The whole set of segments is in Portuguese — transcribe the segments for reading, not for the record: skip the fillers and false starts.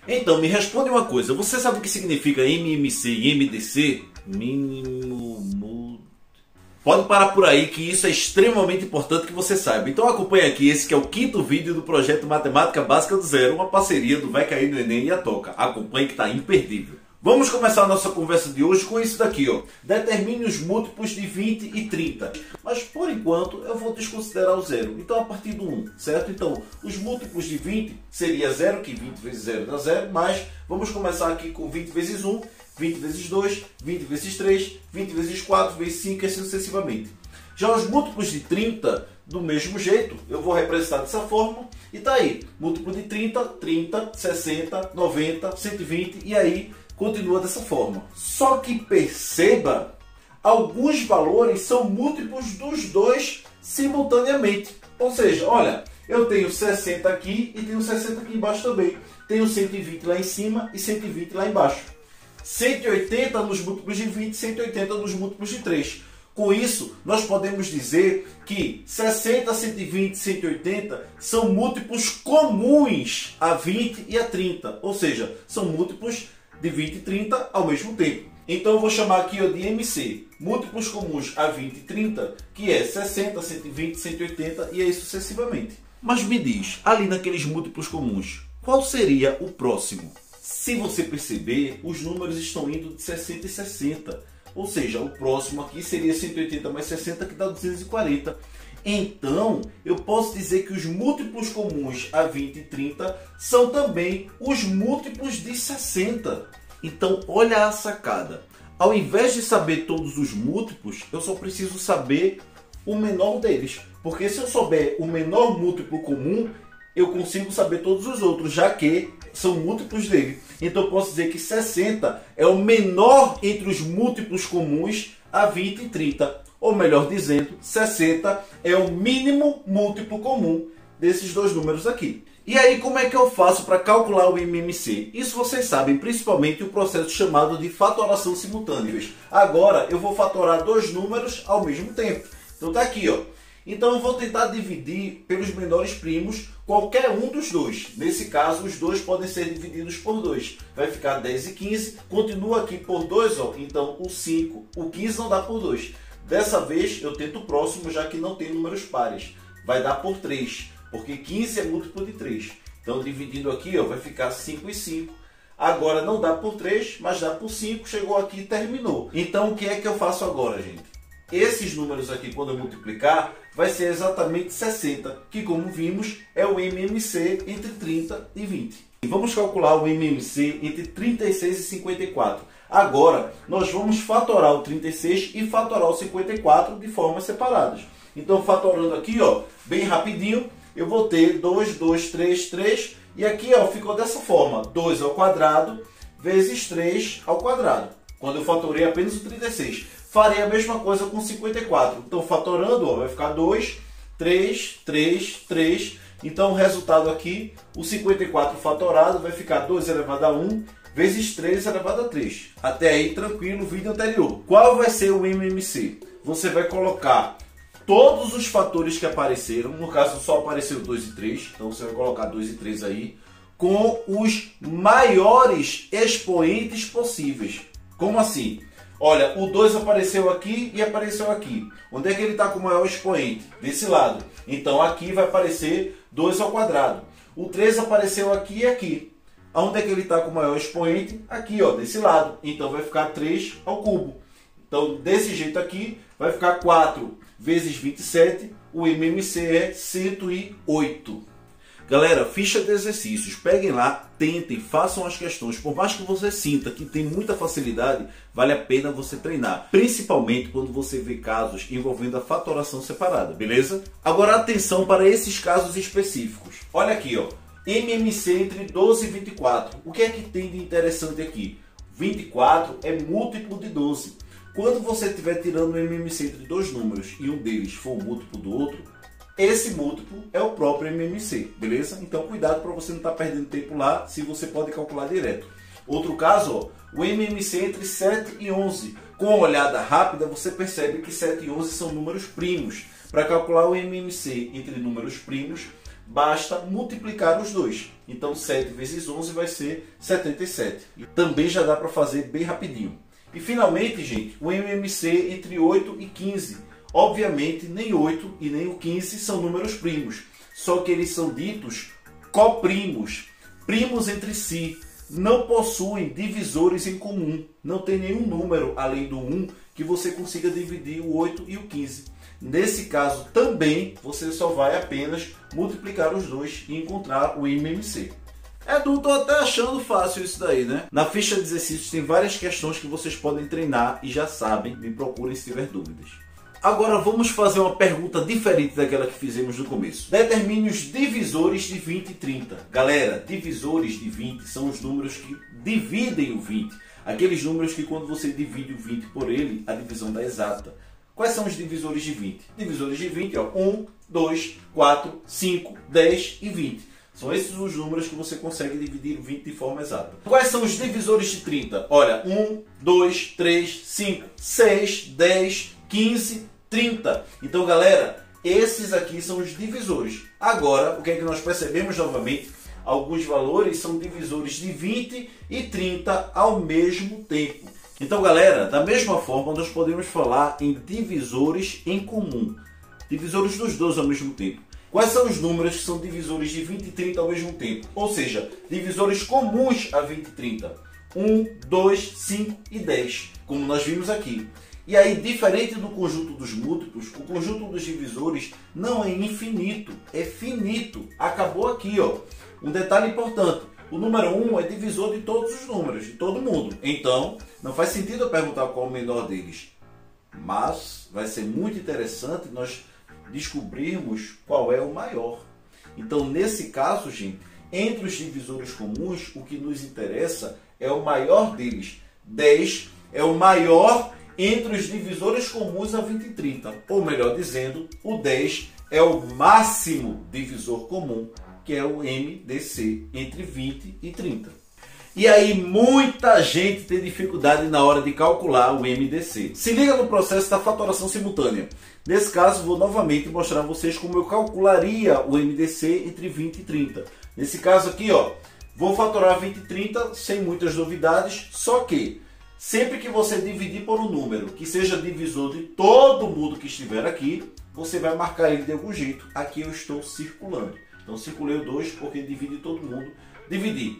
Então, me responde uma coisa. Você sabe o que significa MMC e MDC? Mínimo... Pode parar por aí que isso é extremamente importante que você saiba. Então acompanhe aqui esse que é o 5º vídeo do projeto Matemática Básica do Zero, uma parceria do Vai Cair no Enem e a Toca. Acompanhe que está imperdível. Vamos começar a nossa conversa de hoje com isso daqui, ó. Determine os múltiplos de 20 e 30. Mas por enquanto eu vou desconsiderar o zero. Então a partir do 1, certo? Então os múltiplos de 20 seria 0, que 20 vezes 0 dá 0. Mas vamos começar aqui com 20 vezes 1, 20 vezes 2, 20 vezes 3, 20 vezes 4, vezes 5 e assim sucessivamente. Já os múltiplos de 30, do mesmo jeito, eu vou representar dessa forma. E tá aí, múltiplo de 30, 30, 60, 90, 120 e aí continua dessa forma. Só que perceba, alguns valores são múltiplos dos dois simultaneamente. Ou seja, olha, eu tenho 60 aqui e tenho 60 aqui embaixo também. Tenho 120 lá em cima e 120 lá embaixo. 180 nos múltiplos de 20, 180 nos múltiplos de 3. Com isso, nós podemos dizer que 60, 120 e 180 são múltiplos comuns a 20 e a 30. Ou seja, são múltiplos de 20 e 30 ao mesmo tempo. Então eu vou chamar aqui de MC, múltiplos comuns a 20 e 30, que é 60, 120, 180 e aí sucessivamente. Mas me diz, ali naqueles múltiplos comuns, qual seria o próximo? Se você perceber, os números estão indo de 60 e 60. Ou seja, o próximo aqui seria 180 mais 60, que dá 240. Então, eu posso dizer que os múltiplos comuns a 20 e 30 são também os múltiplos de 60. Então, olha a sacada. Ao invés de saber todos os múltiplos, eu só preciso saber o menor deles. Porque se eu souber o menor múltiplo comum, eu consigo saber todos os outros, já que são múltiplos dele. Então, eu posso dizer que 60 é o menor entre os múltiplos comuns a 20 e 30. Ou melhor dizendo, 60 é o mínimo múltiplo comum desses dois números aqui. E aí, como é que eu faço para calcular o MMC? Isso vocês sabem, principalmente o processo chamado de fatoração simultânea. Agora, eu vou fatorar dois números ao mesmo tempo. Então tá aqui, ó. Então eu vou tentar dividir pelos menores primos qualquer um dos dois. Nesse caso, os dois podem ser divididos por 2. Vai ficar 10 e 15. Continua aqui por 2, ó. Então o 5, o 15 não dá por 2. Dessa vez eu tento o próximo, já que não tem números pares. Vai dar por 3, porque 15 é múltiplo de 3. Então dividindo aqui, ó, vai ficar 5 e 5. Agora não dá por 3, mas dá por 5. Chegou aqui e terminou. Então o que é que eu faço agora, gente? Esses números aqui, quando eu multiplicar, vai ser exatamente 60, que como vimos, é o MMC entre 30 e 20. Vamos calcular o MMC entre 36 e 54. Agora, nós vamos fatorar o 36 e fatorar o 54 de formas separadas. Então, fatorando aqui, ó, bem rapidinho, eu vou ter 2, 2, 3, 3. E aqui, ó, ficou dessa forma, 2 ao quadrado vezes 3 ao quadrado. Quando eu fatorei apenas o 36. Farei a mesma coisa com 54. Então, fatorando, ó, vai ficar 2, 3, 3, 3. Então, o resultado aqui, o 54 fatorado, vai ficar 2 elevado a 1 vezes 3 elevado a 3. Até aí, tranquilo, vídeo anterior. Qual vai ser o MMC? Você vai colocar todos os fatores que apareceram. No caso, só apareceu 2 e 3. Então, você vai colocar 2 e 3 aí. Com os maiores expoentes possíveis. Como assim? Olha, o 2 apareceu aqui e apareceu aqui. Onde é que ele está com o maior expoente? Desse lado. Então aqui vai aparecer 2 ao quadrado. O 3 apareceu aqui e aqui. Onde é que ele está com o maior expoente? Aqui, ó, desse lado. Então vai ficar 3 ao cubo. Então desse jeito aqui vai ficar 4 vezes 27. O MMC é 108. Galera, ficha de exercícios, peguem lá, tentem, façam as questões. Por mais que você sinta que tem muita facilidade, vale a pena você treinar. Principalmente quando você vê casos envolvendo a fatoração separada, beleza? Agora atenção para esses casos específicos. Olha aqui, ó, MMC entre 12 e 24. O que é que tem de interessante aqui? 24 é múltiplo de 12. Quando você estiver tirando o MMC entre dois números e um deles for o múltiplo do outro, esse múltiplo é o próprio MMC, beleza? Então cuidado para você não estar perdendo tempo lá, se você pode calcular direto. Outro caso, ó, o MMC entre 7 e 11. Com uma olhada rápida, você percebe que 7 e 11 são números primos. Para calcular o MMC entre números primos, basta multiplicar os dois. Então 7 vezes 11 vai ser 77. E também já dá para fazer bem rapidinho. E finalmente, gente, o MMC entre 8 e 15. Obviamente, nem 8 e nem o 15 são números primos. Só que eles são ditos coprimos, primos entre si. Não possuem divisores em comum. Não tem nenhum número além do 1 que você consiga dividir o 8 e o 15. Nesse caso também você só vai apenas multiplicar os dois e encontrar o MMC. Tô até achando fácil isso daí, né? Na ficha de exercícios tem várias questões que vocês podem treinar e já sabem, me procurem se tiver dúvidas. Agora vamos fazer uma pergunta diferente daquela que fizemos no começo. Determine os divisores de 20 e 30. Galera, divisores de 20 são os números que dividem o 20. Aqueles números que quando você divide o 20 por ele, a divisão dá exata. Quais são os divisores de 20? Divisores de 20, ó, 1, 2, 4, 5, 10 e 20. São esses os números que você consegue dividir o 20 de forma exata. Quais são os divisores de 30? Olha, 1, 2, 3, 5, 6, 10, 15, 30. Então, galera, esses aqui são os divisores. Agora, o que é que nós percebemos novamente? Alguns valores são divisores de 20 e 30 ao mesmo tempo. Então, galera, da mesma forma, nós podemos falar em divisores em comum. Divisores dos dois ao mesmo tempo. Quais são os números que são divisores de 20 e 30 ao mesmo tempo? Ou seja, divisores comuns a 20 e 30. 1, 2, 5 e 10, como nós vimos aqui. E aí, diferente do conjunto dos múltiplos, o conjunto dos divisores não é infinito, é finito. Acabou aqui, ó. Um detalhe importante. O número 1 é divisor de todos os números, de todo mundo. Então, não faz sentido eu perguntar qual é o menor deles. Mas vai ser muito interessante nós descobrirmos qual é o maior. Então, nesse caso, gente, entre os divisores comuns, o que nos interessa é o maior deles. 10 é o maior entre os divisores comuns a 20 e 30. Ou melhor dizendo, o 10 é o máximo divisor comum, que é o MDC, entre 20 e 30. E aí muita gente tem dificuldade na hora de calcular o MDC. Se liga no processo da fatoração simultânea. Nesse caso, vou novamente mostrar a vocês como eu calcularia o MDC entre 20 e 30. Nesse caso aqui, ó, vou fatorar 20 e 30 sem muitas novidades, só que sempre que você dividir por um número que seja divisor de todo mundo que estiver aqui, você vai marcar ele de algum jeito. Aqui eu estou circulando. Então circulei o 2 porque divide todo mundo. Dividir.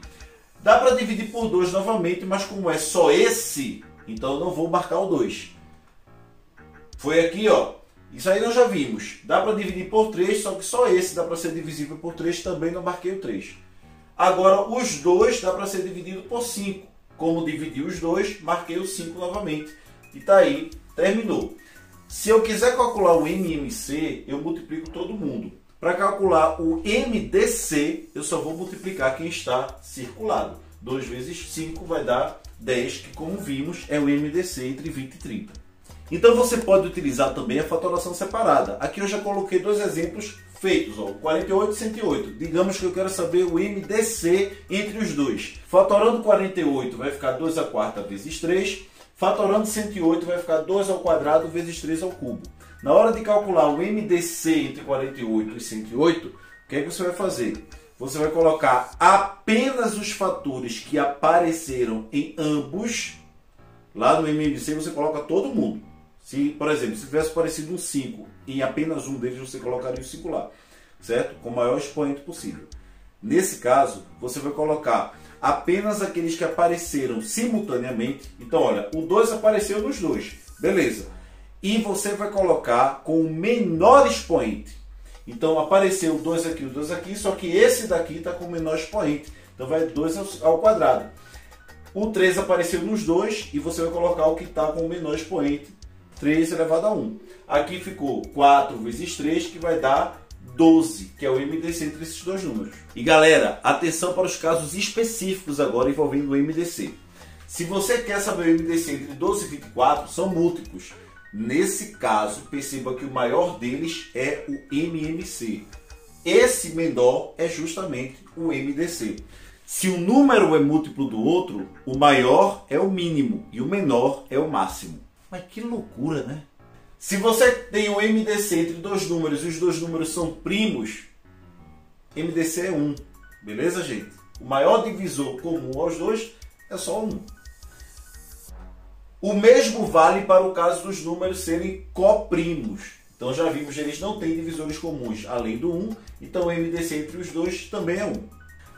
Dá para dividir por 2 novamente, mas como é só esse, então eu não vou marcar o 2. Foi aqui, ó. Isso aí nós já vimos. Dá para dividir por 3, só que só esse dá para ser divisível por 3, também não marquei o 3. Agora, os dois dá para ser dividido por 5. Como dividi os dois, marquei o 5 novamente. E tá aí, terminou. Se eu quiser calcular o MMC, eu multiplico todo mundo. Para calcular o MDC, eu só vou multiplicar quem está circulado. 2 vezes 5 vai dar 10, que como vimos é o MDC entre 20 e 30. Então você pode utilizar também a fatoração separada. Aqui eu já coloquei dois exemplos feitos, ó, 48 e 108. Digamos que eu quero saber o MDC entre os dois. Fatorando 48 vai ficar 2 à quarta vezes 3. Fatorando 108 vai ficar 2 ao quadrado vezes 3 ao cubo. Na hora de calcular o MDC entre 48 e 108, o que é que você vai fazer? Você vai colocar apenas os fatores que apareceram em ambos. Lá no MMC você coloca todo mundo. Se, por exemplo, se tivesse aparecido um 5 em apenas um deles, você colocaria o 5 lá, certo? Com o maior expoente possível. Nesse caso, você vai colocar apenas aqueles que apareceram simultaneamente. Então, olha, o 2 apareceu nos dois, beleza. E você vai colocar com o menor expoente. Então, apareceu o 2 aqui, só que esse daqui está com o menor expoente. Então, vai 2 ao quadrado. O 3 apareceu nos dois e você vai colocar o que está com o menor expoente, 3 elevado a 1. Aqui ficou 4 vezes 3, que vai dar 12, que é o MDC entre esses dois números. E galera, atenção para os casos específicos agora envolvendo o MDC. Se você quer saber o MDC entre 12 e 24, são múltiplos. Nesse caso, perceba que o maior deles é o MMC. Esse menor é justamente o MDC. Se um número é múltiplo do outro, o maior é o mínimo e o menor é o máximo. Mas que loucura, né? Se você tem um MDC entre dois números e os dois números são primos, MDC é 1. Beleza, gente? O maior divisor comum aos dois é só 1. O mesmo vale para o caso dos números serem coprimos. Então já vimos que eles não têm divisores comuns além do 1, então o MDC entre os dois também é 1.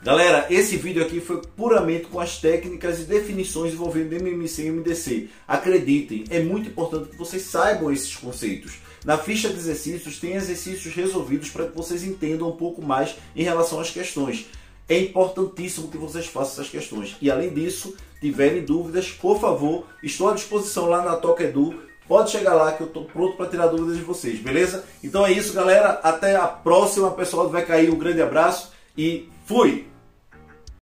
Galera, esse vídeo aqui foi puramente com as técnicas e definições envolvendo MMC e MDC. Acreditem, é muito importante que vocês saibam esses conceitos. Na ficha de exercícios tem exercícios resolvidos para que vocês entendam um pouco mais em relação às questões. É importantíssimo que vocês façam essas questões. E além disso, tiverem dúvidas, por favor, estou à disposição lá na Toca Edu. Pode chegar lá que eu estou pronto para tirar dúvidas de vocês, beleza? Então é isso, galera. Até a próxima, pessoal. Vai cair um grande abraço e fui!